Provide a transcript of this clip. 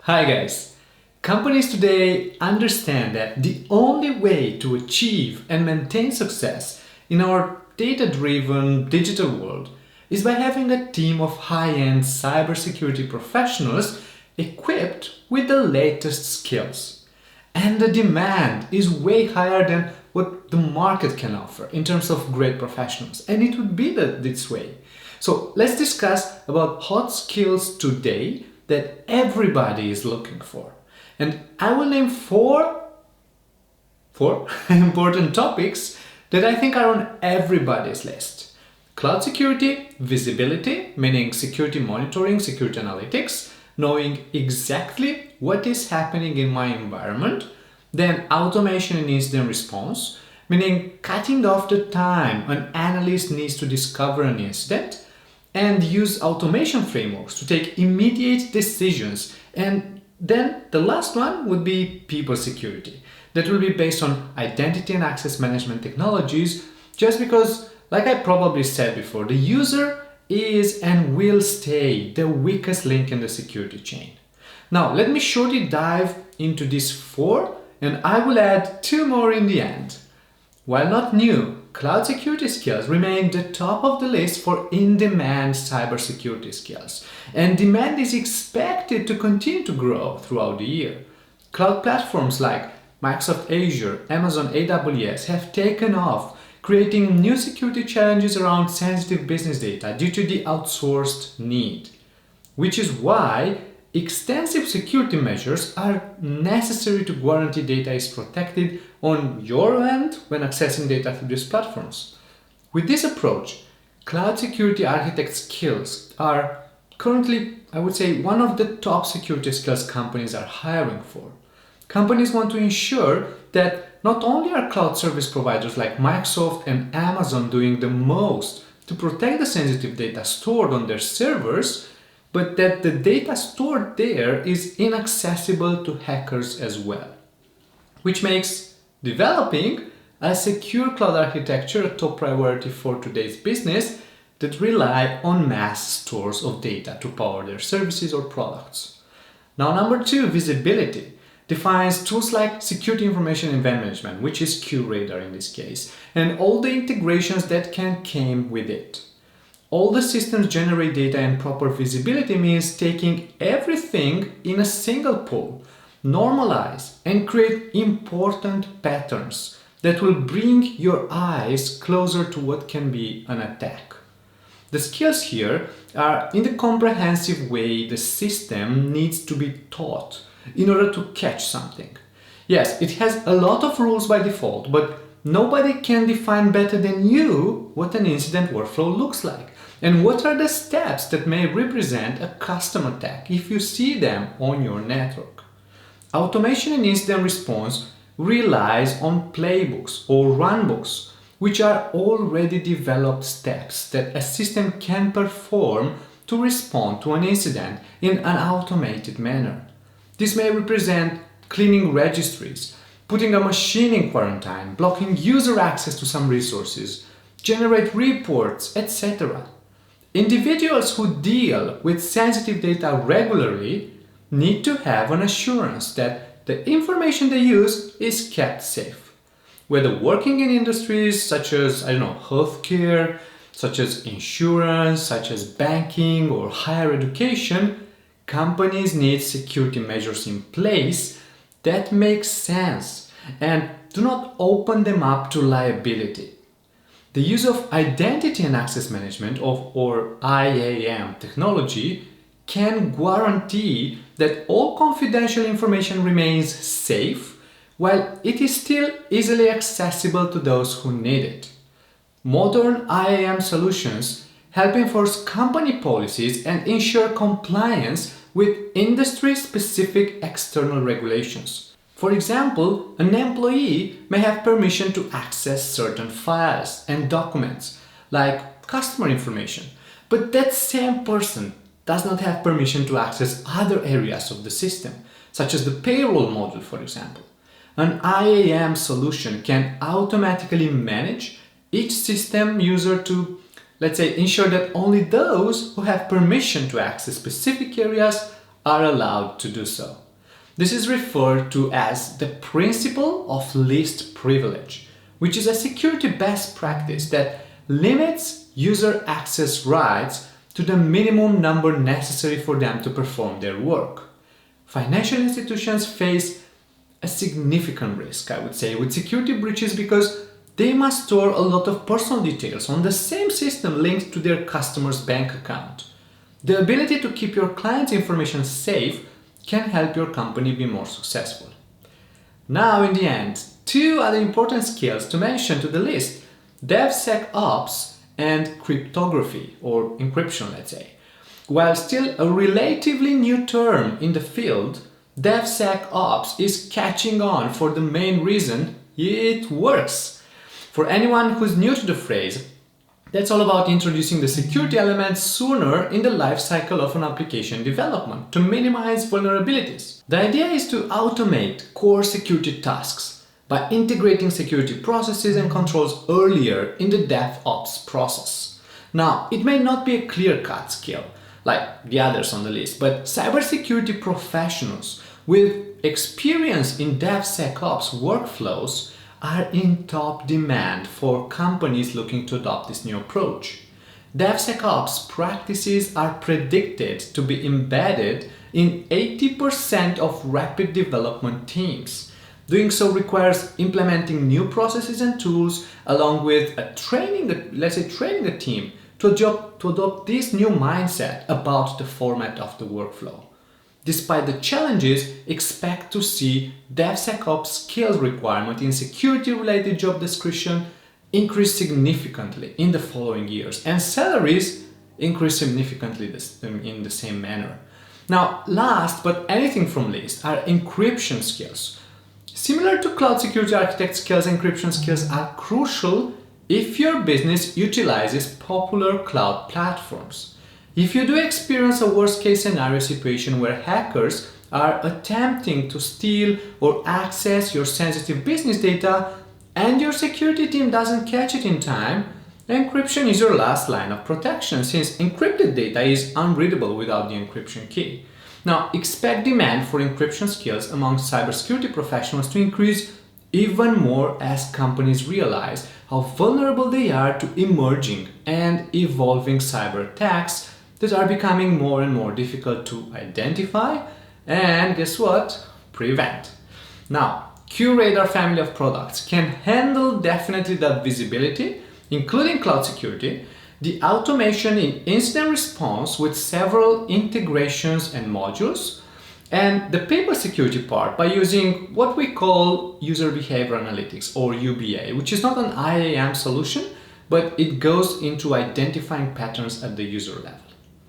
Hi guys! Companies today understand that the only way to achieve and maintain success in our data-driven digital world is by having a team of high-end cybersecurity professionals equipped with the latest skills. And the demand is way higher than what the market can offer in terms of great professionals. And it would be this way. So let's discuss about hot skills today that everybody is looking for. And I will name four important topics that I think are on everybody's list. Cloud security, visibility, meaning security monitoring, security analytics, knowing exactly what is happening in my environment. Then automation and incident response, meaning cutting off the time an analyst needs to discover an incident and use automation frameworks to take immediate decisions. And then the last one would be people security. That will be based on identity and access management technologies, just because, like I probably said before, the user is and will stay the weakest link in the security chain. Now, let me shortly dive into these four, and I will add two more in the end. While not new, cloud security skills remain the top of the list for in-demand cybersecurity skills, and demand is expected to continue to grow throughout the year. Cloud platforms like Microsoft Azure, Amazon AWS have taken off, creating new security challenges around sensitive business data due to the outsourced need, which is why extensive security measures are necessary to guarantee data is protected on your end when accessing data through these platforms. With this approach, cloud security architect skills are currently, I would say, one of the top security skills companies are hiring for. Companies want to ensure that not only are cloud service providers like Microsoft and Amazon doing the most to protect the sensitive data stored on their servers, but that the data stored there is inaccessible to hackers as well, which makes developing a secure cloud architecture a top priority for today's business that rely on mass stores of data to power their services or products. Now, number two, visibility, defines tools like security information event management, which is QRadar in this case, and all the integrations that can come with it. All the systems generate data, and proper visibility means taking everything in a single pool, normalize and create important patterns that will bring your eyes closer to what can be an attack. The skills here are in the comprehensive way the system needs to be taught in order to catch something. Yes, it has a lot of rules by default, but nobody can define better than you what an incident workflow looks like. And what are the steps that may represent a custom attack if you see them on your network? Automation and incident response relies on playbooks or runbooks, which are already developed steps that a system can perform to respond to an incident in an automated manner. This may represent cleaning registries, putting a machine in quarantine, blocking user access to some resources, generate reports, etc. Individuals who deal with sensitive data regularly need to have an assurance that the information they use is kept safe. Whether working in industries such as, healthcare, such as insurance, such as banking or higher education, companies need security measures in place that make sense and do not open them up to liability. The use of identity and access management or IAM technology can guarantee that all confidential information remains safe while it is still easily accessible to those who need it. Modern IAM solutions help enforce company policies and ensure compliance with industry-specific external regulations. For example, an employee may have permission to access certain files and documents, like customer information, but that same person does not have permission to access other areas of the system, such as the payroll module, for example. An IAM solution can automatically manage each system user to let's say, ensure that only those who have permission to access specific areas are allowed to do so. This is referred to as the principle of least privilege, which is a security best practice that limits user access rights to the minimum number necessary for them to perform their work. Financial institutions face a significant risk, I would say, with security breaches because they must store a lot of personal details on the same system linked to their customer's bank account. The ability to keep your client's information safe can help your company be more successful. Now, in the end, two other important skills to mention to the list: DevSecops and cryptography, or encryption, let's say. While still a relatively new term in the field, DevSecops is catching on for the main reason it works. For anyone who's new to the phrase, that's all about introducing the security elements sooner in the life cycle of an application development to minimize vulnerabilities. The idea is to automate core security tasks by integrating security processes and controls earlier in the DevOps process. Now, it may not be a clear-cut skill like the others on the list, but cybersecurity professionals with experience in DevSecops workflows are in top demand for companies looking to adopt this new approach. DevSecops practices are predicted to be embedded in 80% of rapid development teams. Doing so requires implementing new processes and tools along with training the team to adopt this new mindset about the format of the workflow. Despite the challenges, expect to see DevSecops skills requirement in security-related job description increase significantly in the following years, and salaries increase significantly in the same manner. Now, last but anything from list are encryption skills. Similar to cloud security architect skills, encryption skills are crucial if your business utilizes popular cloud platforms. If you do experience a worst-case scenario situation where hackers are attempting to steal or access your sensitive business data and your security team doesn't catch it in time, encryption is your last line of protection since encrypted data is unreadable without the encryption key. Now, expect demand for encryption skills among cybersecurity professionals to increase even more as companies realize how vulnerable they are to emerging and evolving cyber attacks that are becoming more and more difficult to identify and, guess what, prevent. Now, QRadar family of products can handle definitely the visibility, including cloud security, the automation in incident response with several integrations and modules, and the paper security part by using what we call user behavior analytics, or UBA, which is not an IAM solution, but it goes into identifying patterns at the user level.